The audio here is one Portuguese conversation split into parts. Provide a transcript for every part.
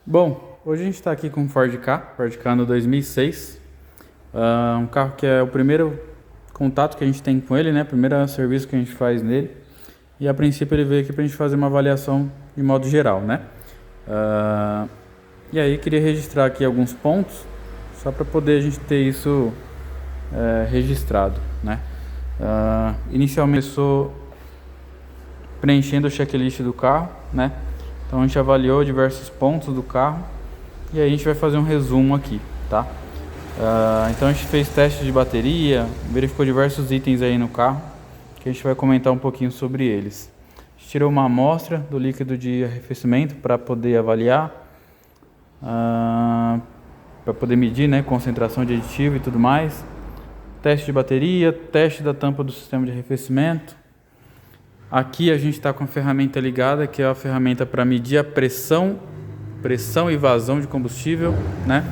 Bom, hoje a gente está aqui com o Ford Ka no 2006. Um carro que é o primeiro contato que a gente tem com ele, né? Primeiro serviço que a gente faz nele. E a princípio ele veio aqui para a gente fazer uma avaliação de modo geral, né? E aí queria registrar aqui alguns pontos, só para poder a gente ter isso registrado, né? Inicialmente começou preenchendo o checklist do carro, né? Então a gente avaliou diversos pontos do carro e aí a gente vai fazer um resumo aqui, tá? Então a gente fez teste de bateria, verificou diversos itens aí no carro, que a gente vai comentar um pouquinho sobre eles. A gente tirou uma amostra do líquido de arrefecimento para poder avaliar, para poder medir, né, concentração de aditivo e tudo mais. Teste de bateria, teste da tampa do sistema de arrefecimento. Aqui a gente está com a ferramenta ligada, que é a ferramenta para medir a pressão e vazão de combustível, né?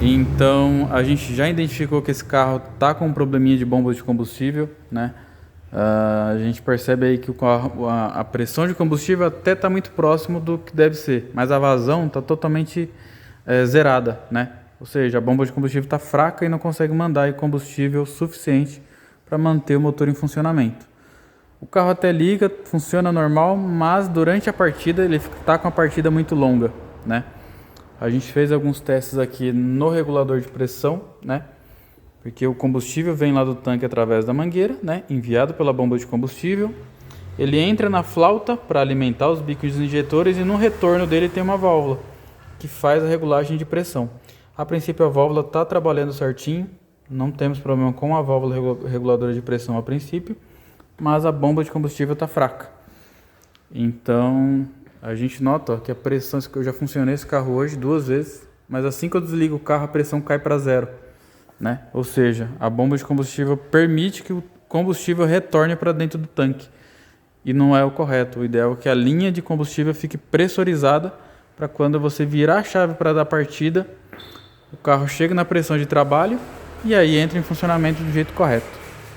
Então a gente já identificou que esse carro está com um probleminha de bomba de combustível, né? A gente percebe aí que a pressão de combustível até está muito próximo do que deve ser, mas a vazão está totalmente zerada, né? Ou seja, a bomba de combustível está fraca e não consegue mandar aí combustível suficiente para manter o motor em funcionamento. O carro até liga, funciona normal, mas durante a partida ele está com a partida muito longa, né? A gente fez alguns testes aqui no regulador de pressão, né? Porque o combustível vem lá do tanque através da mangueira, né? Enviado pela bomba de combustível. Ele entra na flauta para alimentar os bicos dos injetores e no retorno dele tem uma válvula que faz a regulagem de pressão. A princípio a válvula está trabalhando certinho. Não temos problema com a válvula reguladora de pressão a princípio, mas a bomba de combustível está fraca. Então a gente nota que a pressão, eu já funcionei esse carro hoje 2 vezes, mas assim que eu desligo o carro a pressão cai para 0, né? Ou seja, a bomba de combustível permite que o combustível retorne para dentro do tanque e não é o correto. O ideal é que a linha de combustível fique pressurizada para quando você virar a chave para dar partida, o carro chega na pressão de trabalho e aí entra em funcionamento do jeito correto,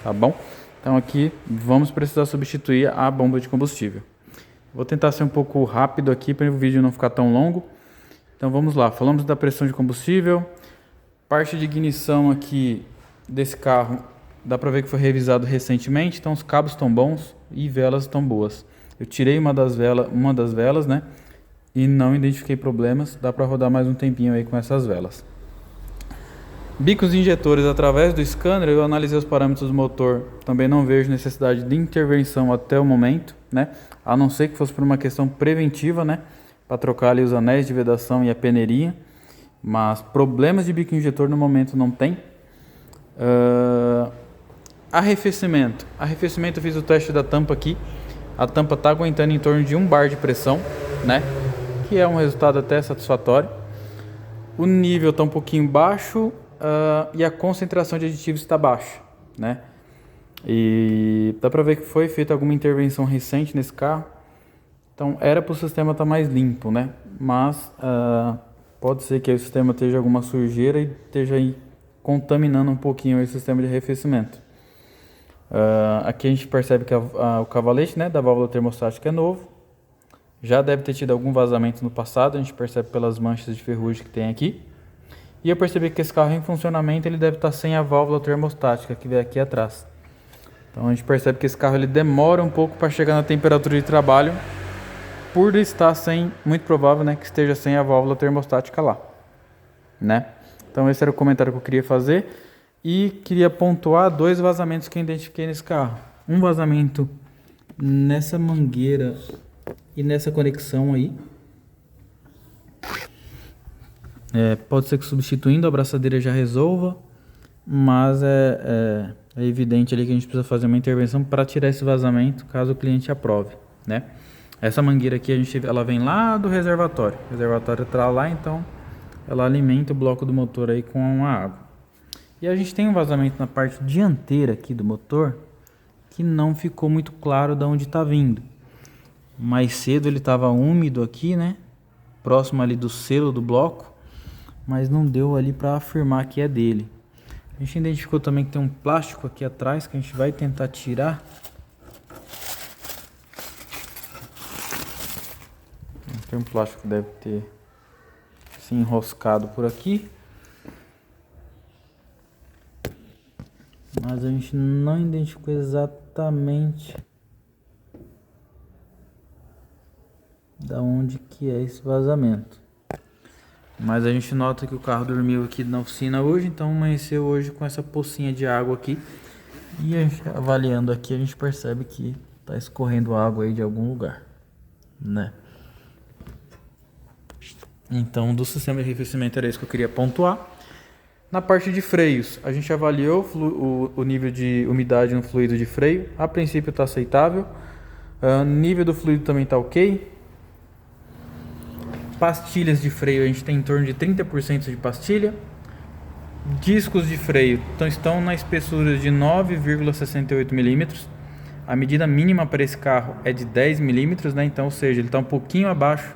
tá bom? Então aqui vamos precisar substituir a bomba de combustível. Vou tentar ser um pouco rápido aqui para o vídeo não ficar tão longo. Então vamos lá, falamos da pressão de combustível. Parte de ignição aqui desse carro, dá para ver que foi revisado recentemente, então os cabos estão bons e velas estão boas. Eu tirei uma das velas, né? E não identifiquei problemas, dá para rodar mais um tempinho aí com essas velas. Bicos injetores, através do scanner, eu analisei os parâmetros do motor, também não vejo necessidade de intervenção até o momento, né? A não ser que fosse por uma questão preventiva, né? Para trocar ali os anéis de vedação e a peneirinha, mas problemas de bico injetor no momento não tem. Arrefecimento eu fiz o teste da tampa aqui, a tampa está aguentando em torno de 1 bar de pressão, né? Que é um resultado até satisfatório. O nível está um pouquinho baixo, e a concentração de aditivos está baixa, né? E dá para ver que foi feita alguma intervenção recente nesse carro, então era para o sistema estar mais limpo, né? Mas pode ser que o sistema esteja alguma sujeira e esteja aí contaminando um pouquinho o sistema de arrefecimento. Aqui a gente percebe que o cavalete, né, da válvula termostática é novo, já deve ter tido algum vazamento no passado, a gente percebe pelas manchas de ferrugem que tem aqui. E eu percebi que esse carro em funcionamento ele deve estar sem a válvula termostática que vem aqui atrás. Então a gente percebe que esse carro ele demora um pouco para chegar na temperatura de trabalho, por estar sem, muito provável, né, que esteja sem a válvula termostática lá, né? Então esse era o comentário que eu queria fazer e queria pontuar 2 vazamentos que eu identifiquei nesse carro. Um vazamento nessa mangueira e nessa conexão aí. Pode ser que substituindo a abraçadeira já resolva, mas é evidente ali que a gente precisa fazer uma intervenção para tirar esse vazamento, caso o cliente aprove, né? Essa mangueira aqui ela vem lá do reservatório. O reservatório está lá, então ela alimenta o bloco do motor aí com a água. E a gente tem um vazamento na parte dianteira aqui do motor que não ficou muito claro de onde está vindo. Mais cedo ele estava úmido aqui, né? Próximo ali do selo do bloco, mas não deu ali para afirmar que é dele. A gente identificou também que tem um plástico aqui atrás que a gente vai tentar tirar. Tem um plástico que deve ter se enroscado por aqui. Mas a gente não identificou exatamente da onde que é esse vazamento. Mas a gente nota que o carro dormiu aqui na oficina hoje, então amanheceu hoje com essa pocinha de água aqui. E a gente, avaliando aqui, a gente percebe que tá escorrendo água aí de algum lugar, né? Então, do sistema de arrefecimento era isso que eu queria pontuar. Na parte de freios, a gente avaliou o nível de umidade no fluido de freio. A princípio está aceitável. O nível do fluido também está ok. Pastilhas de freio, a gente tem em torno de 30% de pastilha. Discos de freio estão na espessura de 9,68 milímetros. A medida mínima para esse carro é de 10 milímetros, né? Então, ou seja, ele está um pouquinho abaixo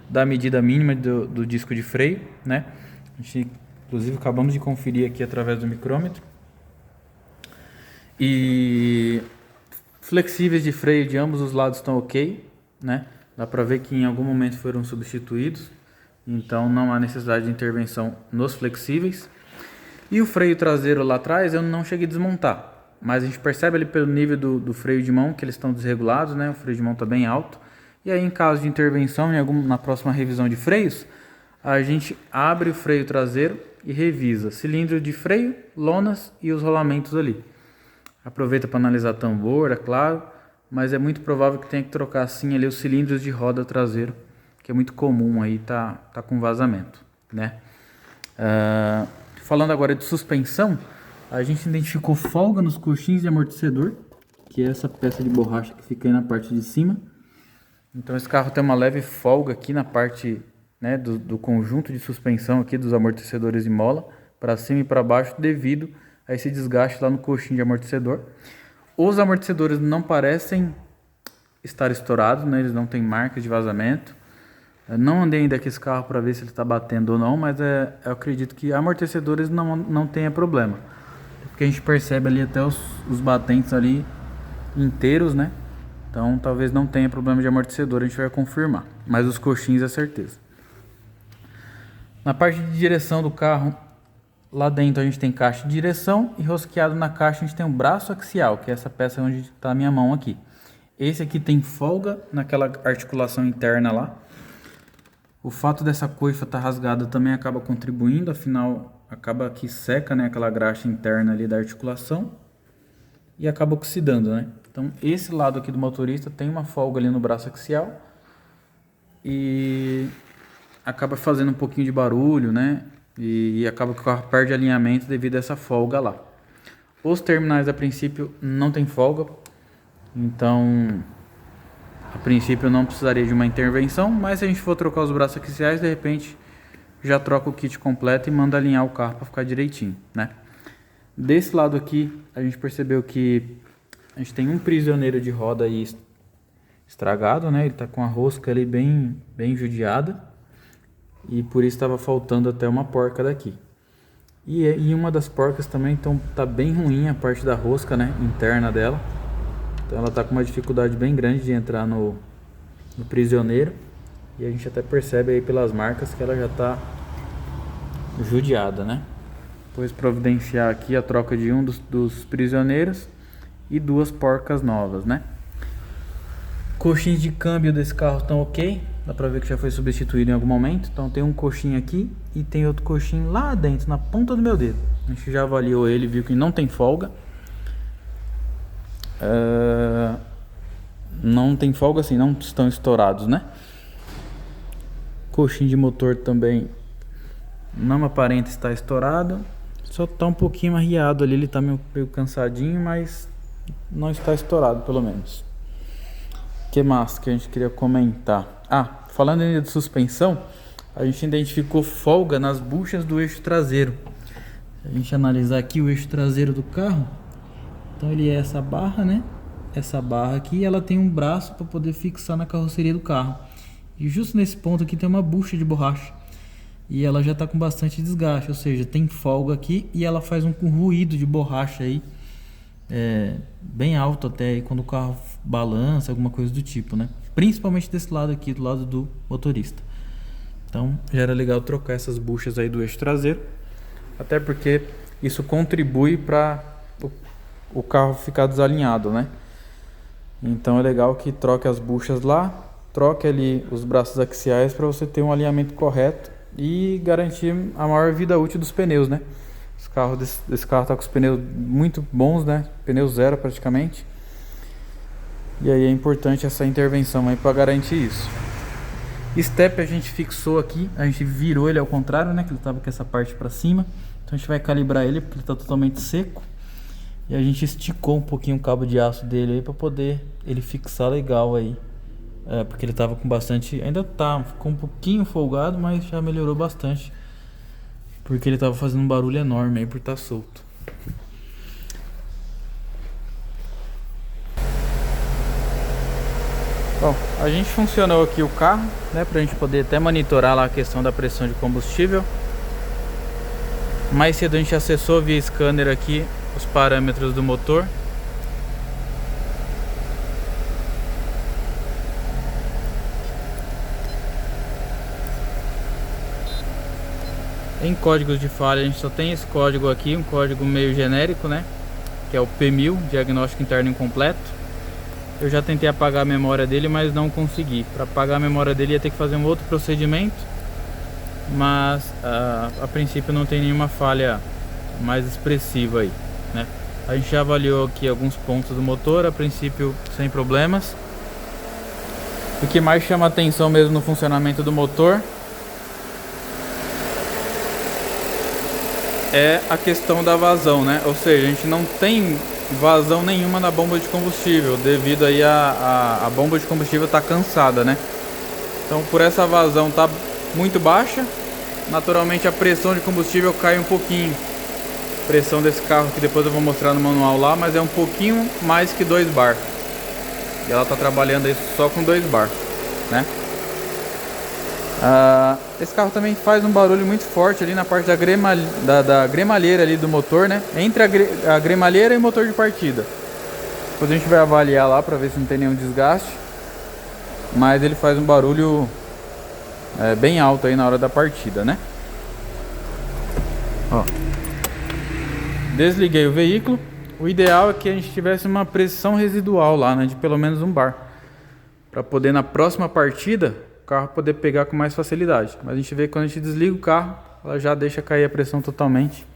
da medida mínima do disco de freio, né? A gente, inclusive, acabamos de conferir aqui através do micrômetro. E flexíveis de freio de ambos os lados estão ok, né? Dá para ver que em algum momento foram substituídos, então não há necessidade de intervenção nos flexíveis. E o freio traseiro lá atrás eu não cheguei a desmontar, mas a gente percebe ali pelo nível do freio de mão que eles estão desregulados, né? O freio de mão está bem alto. E aí, em caso de intervenção, na próxima revisão de freios, a gente abre o freio traseiro e revisa cilindro de freio, lonas e os rolamentos ali. Aproveita para analisar tambor, é claro, mas é muito provável que tenha que trocar assim ali os cilindros de roda traseiro, que é muito comum aí tá com vazamento, né? Falando agora de suspensão, a gente identificou folga nos coxins de amortecedor, que é essa peça de borracha que fica aí na parte de cima. Então esse carro tem uma leve folga aqui na parte, né, do conjunto de suspensão aqui dos amortecedores de mola, para cima e para baixo, devido a esse desgaste lá no coxim de amortecedor. Os amortecedores não parecem estar estourados, né? Eles não têm marcas de vazamento. Eu não andei ainda com esse carro para ver se ele está batendo ou não, mas eu acredito que amortecedores não tenha problema. Porque a gente percebe ali até os batentes ali inteiros, né? Então talvez não tenha problema de amortecedor, a gente vai confirmar. Mas os coxins é certeza. Na parte de direção do carro, lá dentro a gente tem caixa de direção e rosqueado na caixa a gente tem um braço axial, que é essa peça onde está a minha mão aqui. Esse aqui tem folga naquela articulação interna lá. O fato dessa coifa estar rasgada também acaba contribuindo, afinal acaba que seca, né, aquela graxa interna ali da articulação e acaba oxidando, né? Então esse lado aqui do motorista tem uma folga ali no braço axial e acaba fazendo um pouquinho de barulho, né? E acaba que o carro perde alinhamento devido a essa folga lá. Os terminais a princípio não tem folga, então a princípio não precisaria de uma intervenção, mas se a gente for trocar os braços axiais, de repente já troca o kit completo e manda alinhar o carro para ficar direitinho, né? Desse lado aqui a gente percebeu que a gente tem um prisioneiro de roda aí estragado, né? Ele está com a rosca ali bem judiada. E por isso estava faltando até uma porca daqui. E uma das porcas também tá bem ruim a parte da rosca, né, interna dela. Então ela tá com uma dificuldade bem grande de entrar no prisioneiro. E a gente até percebe aí pelas marcas que ela já tá judiada, né? Depois providenciar aqui a troca de um dos prisioneiros e 2 porcas novas, né? Coxins de câmbio desse carro estão ok. Dá pra ver que já foi substituído em algum momento. Então tem um coxinho aqui e tem outro coxinho lá dentro, na ponta do meu dedo. A gente já avaliou ele, viu que não tem folga. Não tem folga assim, não estão estourados, né? Coxinho de motor também não aparenta estar estourado. Só tá um pouquinho arriado ali, ele tá meio cansadinho, mas não está estourado pelo menos. O que mais que a gente queria comentar? Falando ainda de suspensão, a gente identificou folga nas buchas do eixo traseiro. Se a gente analisar aqui o eixo traseiro do carro, então ele é essa barra, né? Essa barra aqui, ela tem um braço para poder fixar na carroceria do carro. E justo nesse ponto aqui tem uma bucha de borracha. E ela já está com bastante desgaste, ou seja, tem folga aqui e ela faz um ruído de borracha aí, bem alto até aí, quando o carro balança, alguma coisa do tipo, né? principalmente desse lado aqui, do lado do motorista. Então já era legal trocar essas buchas aí do eixo traseiro, até porque isso contribui para o carro ficar desalinhado, né? Então é legal que troque as buchas lá, troque ali os braços axiais para você ter um alinhamento correto e garantir a maior vida útil dos pneus, né? Esse carro tá com os pneus muito bons, né? Pneu zero praticamente. E aí é importante essa intervenção aí para garantir isso. Step a gente fixou aqui, a gente virou ele ao contrário, né? Que ele tava com essa parte para cima. Então a gente vai calibrar ele porque ele tá totalmente seco. E a gente esticou um pouquinho o cabo de aço dele aí para poder ele fixar legal aí. Porque ele tava com bastante, ainda tá, ficou um pouquinho folgado, mas já melhorou bastante. Porque ele tava fazendo um barulho enorme aí por estar solto. Bom, a gente funcionou aqui o carro, né, pra gente poder até monitorar lá a questão da pressão de combustível. Mais cedo a gente acessou via scanner aqui os parâmetros do motor. Em códigos de falha a gente só tem esse código aqui, um código meio genérico, né, que é o P1000, diagnóstico interno incompleto. Eu já tentei apagar a memória dele, mas não consegui. Para apagar a memória dele ia ter que fazer um outro procedimento, mas a princípio não tem nenhuma falha mais expressiva aí, né? A gente já avaliou aqui alguns pontos do motor, a princípio sem problemas. O que mais chama atenção mesmo no funcionamento do motor é a questão da vazão, né? Ou seja, a gente não tem vazão nenhuma na bomba de combustível, devido aí a bomba de combustível tá cansada, né? Então por essa vazão tá muito baixa, naturalmente a pressão de combustível cai um pouquinho. A pressão desse carro que depois eu vou mostrar no manual lá, mas é um pouquinho mais que 2 bar. E ela tá trabalhando aí só com 2 bar, né? Esse carro também faz um barulho muito forte ali na parte da gremalheira ali do motor, né? Entre a gremalheira e o motor de partida. Depois a gente vai avaliar lá para ver se não tem nenhum desgaste. Mas ele faz um barulho bem alto aí na hora da partida, né? Ó. Desliguei o veículo. O ideal é que a gente tivesse uma pressão residual lá, né? De pelo menos 1 bar. Para poder na próxima partida o carro poder pegar com mais facilidade. Mas a gente vê que quando a gente desliga o carro, ela já deixa cair a pressão totalmente.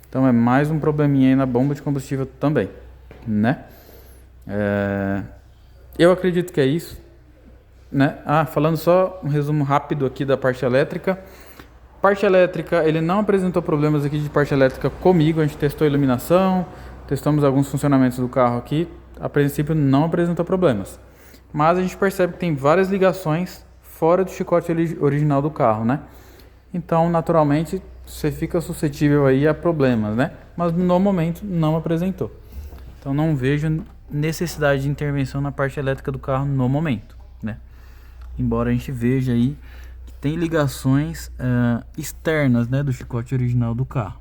Então é mais um probleminha aí na bomba de combustível também, né? Eu acredito que é isso, né? Falando só um resumo rápido aqui da parte elétrica. Parte elétrica, ele não apresentou problemas aqui de parte elétrica comigo. A gente testou a iluminação, testamos alguns funcionamentos do carro aqui. A princípio não apresentou problemas. Mas a gente percebe que tem várias ligações fora do chicote original do carro, né? Então, naturalmente, você fica suscetível aí a problemas, né? Mas no momento não apresentou. Então não vejo necessidade de intervenção na parte elétrica do carro no momento, né? Embora a gente veja aí que tem ligações externas, né, do chicote original do carro.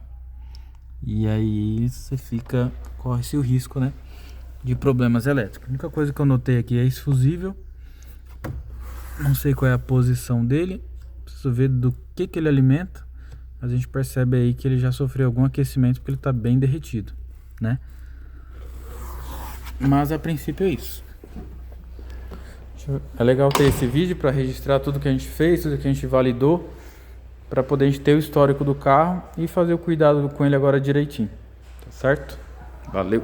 E aí você corre-se o risco, né, de problemas elétricos. A única coisa que eu notei aqui é esse fusível. Não sei qual é a posição dele, preciso ver do que ele alimenta, mas a gente percebe aí que ele já sofreu algum aquecimento porque ele está bem derretido, né? Mas a princípio é isso. É legal ter esse vídeo para registrar tudo que a gente fez, tudo que a gente validou, para poder a gente ter o histórico do carro e fazer o cuidado com ele agora direitinho, tá certo? Valeu!